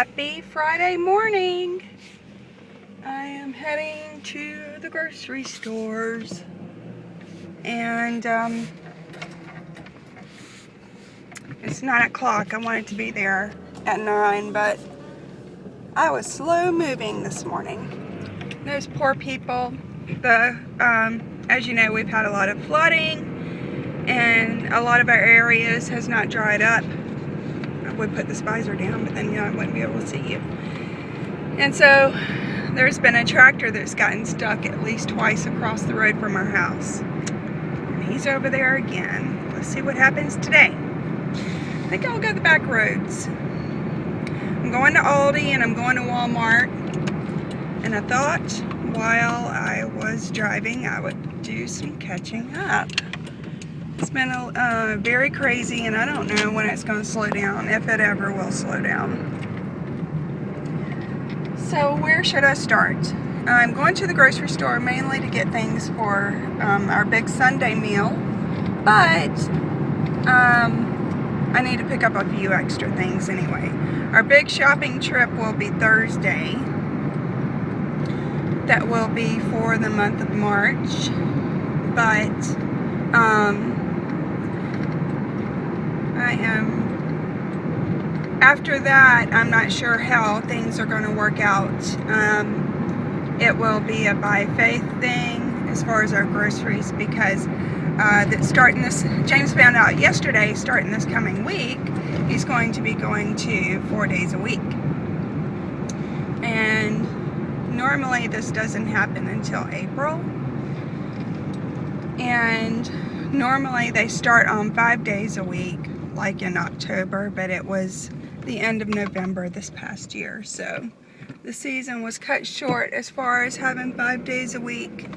Happy Friday morning. I am heading to the grocery stores and it's 9 o'clock. I wanted to be there at 9, but I was slow moving this morning. Those poor people. As you know, we've had a lot of flooding and a lot of our areas has not dried up. I would put this visor down, but then I wouldn't be able to see you. And so there's been a tractor that's gotten stuck at least twice across the road from our house. And he's over there again. Let's see what happens today. I think I'll go the back roads. I'm going to Aldi and I'm going to Walmart. And I thought while I was driving I would do some catching up. It's been very crazy and I don't know when it's going to slow down, if it ever will slow down. So where should I start? I'm going to the grocery store mainly to get things for our big Sunday meal, but I need to pick up a few extra things anyway. Our big shopping trip will be Thursday. That will be for the month of March, but after that, I'm not sure how things are going to work out. It will be a by faith thing as far as our groceries, because James found out yesterday, starting this coming week, he's going to be going to 4 days a week. And normally this doesn't happen until April. And normally they start on 5 days a week, like in October, but it was the end of November this past year, so the season was cut short as far as having 5 days a week.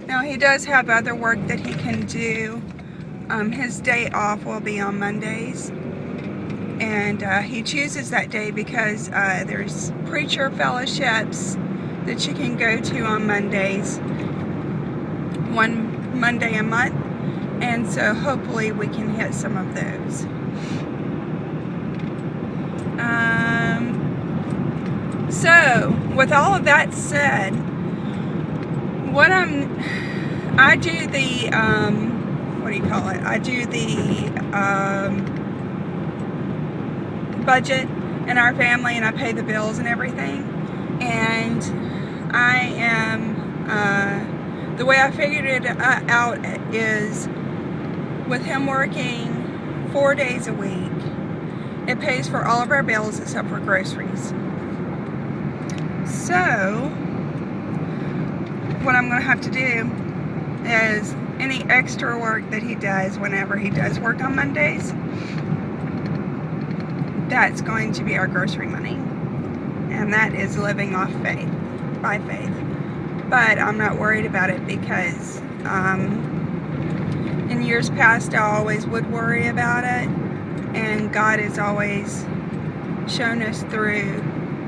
Now he does have other work that he can do. His day off will be on Mondays, and he chooses that day because there's preacher fellowships that you can go to on Mondays, one Monday a month, and so hopefully we can hit some of those. So with all of that said, I do the I do the budget in our family, and I pay the bills and everything. And I am the way I figured it out is with him working 4 days a week, it pays for all of our bills except for groceries. So what I'm going to have to do is any extra work that he does whenever he does work on Mondays, that's going to be our grocery money. And that is living off faith, by faith. But I'm not worried about it because in years past I always would worry about it. And God has always shown us through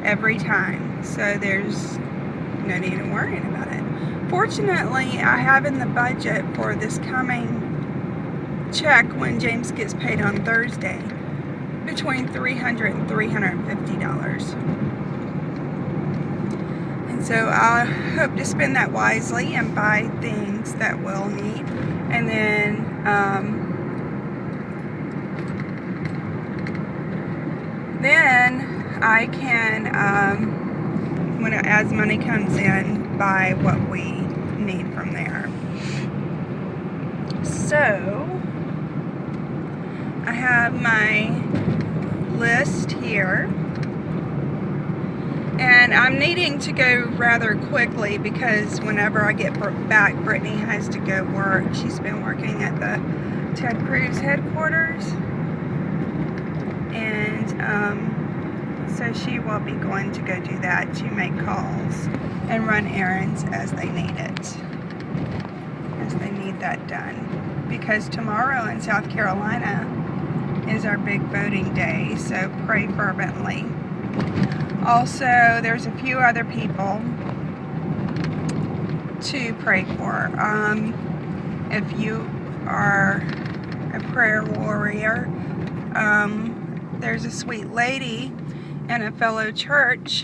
every time. So there's no need in worrying about it. Fortunately, I have in the budget for this coming check when James gets paid on Thursday between $300 and $350. And so I hope to spend that wisely and buy things that we'll need. And then I can, as money comes in, buy what we need from there. So I have my list here, and I'm needing to go rather quickly because whenever I get back, Brittany has to go work. She's been working at the Ted Cruz headquarters, and so she will be going to go do that, to make calls and run errands as they need it, as they need that done. Because tomorrow in South Carolina is our big voting day, so pray fervently. Also, there's a few other people to pray for. If you are a prayer warrior, there's a sweet lady and a fellow church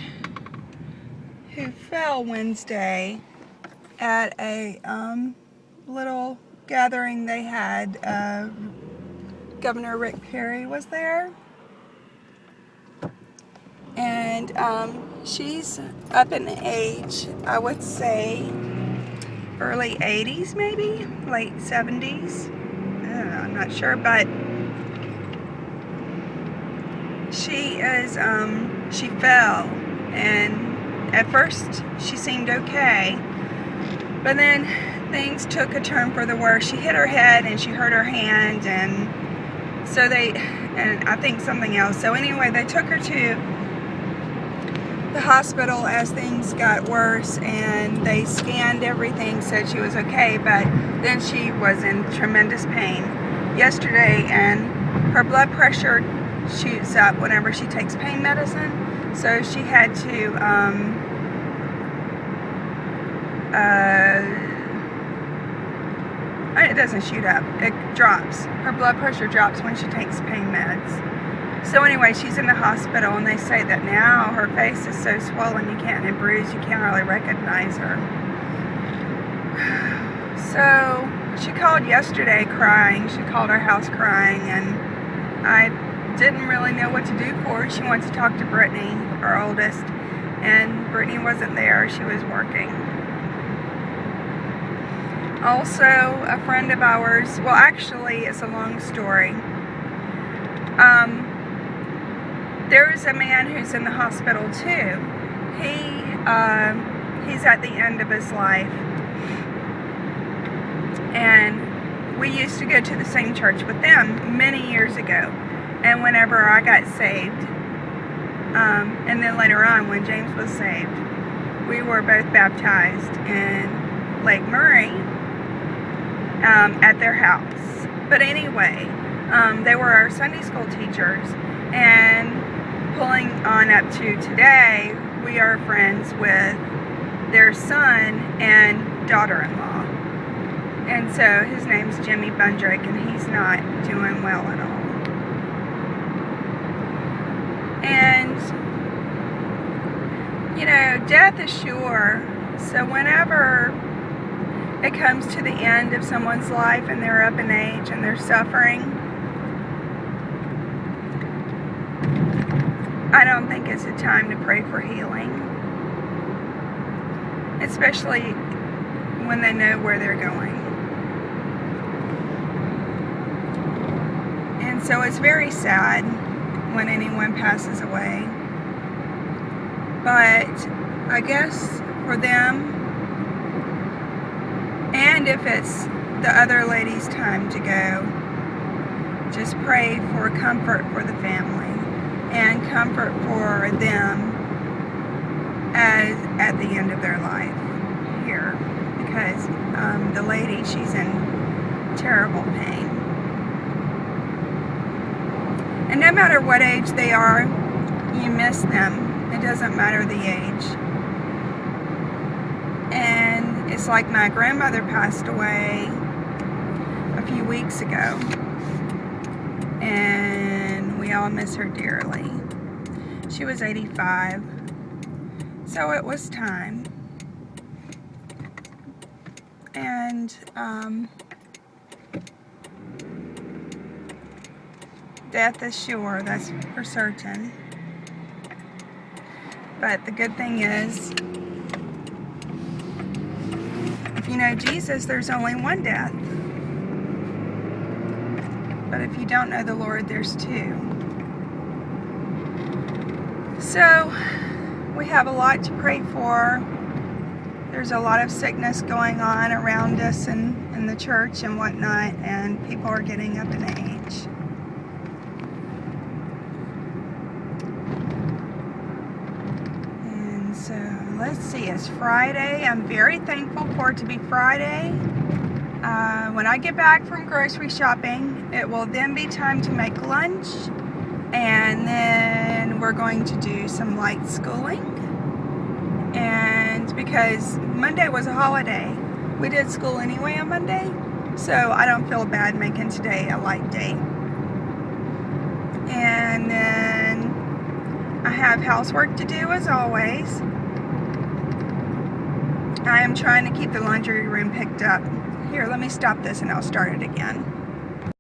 who fell Wednesday at a little gathering they had. Governor Rick Perry was there, and she's up in age. I would say early 80s, maybe late 70s. I'm not sure, but she is. She fell, and at first she seemed okay, but then things took a turn for the worse. She hit her head and she hurt her hand, and so and I think something else. So anyway, they took her to the hospital as things got worse, and they scanned everything, said she was okay, but then she was in tremendous pain yesterday, and her blood pressure shoots up whenever she takes pain medicine, so she had to it doesn't shoot up, it drops. Her blood pressure drops when she takes pain meds. So anyway, she's in the hospital, and they say that now her face is so swollen and bruised, you can't really recognize her. So she called yesterday crying. She called our house crying, and I didn't really know what to do for her. She wants to talk to Brittany, our oldest, and Brittany wasn't there. She was working. Also, a friend of ours, well, actually, it's a long story. There's a man who's in the hospital too. He's at the end of his life, and we used to go to the same church with them many years ago. And whenever I got saved, and then later on when James was saved, we were both baptized in Lake Murray at their house. But anyway, they were our Sunday school teachers, and pulling on up to today, we are friends with their son and daughter-in-law. And so his name's Jimmy Bundrake, and he's not doing well at all. And, you know, death is sure. So whenever it comes to the end of someone's life and they're up in age and they're suffering, I don't think it's a time to pray for healing, especially when they know where they're going. And so it's very sad when anyone passes away. But I guess for them, and if it's the other lady's time to go, just pray for comfort for the family and comfort for them as at the end of their life here, because the lady, she's in terrible pain. And no matter what age they are, you miss them. It doesn't matter the age. And it's like my grandmother passed away a few weeks ago, and we all miss her dearly. She was 85, so it was time. And death is sure, that's for certain. But the good thing is, if you know Jesus, there's only one death. But if you don't know the Lord, there's two. So, we have a lot to pray for. There's a lot of sickness going on around us and in the church and whatnot, and people are getting up in age. And so, let's see, it's Friday. I'm very thankful for it to be Friday. When I get back from grocery shopping, it will then be time to make lunch, and then we're going to do some light schooling. And because Monday was a holiday, we did school anyway on Monday, so I don't feel bad making today a light day. And then I have housework to do as always. I am trying to keep the laundry room picked up. Here, let me stop this and I'll start it again.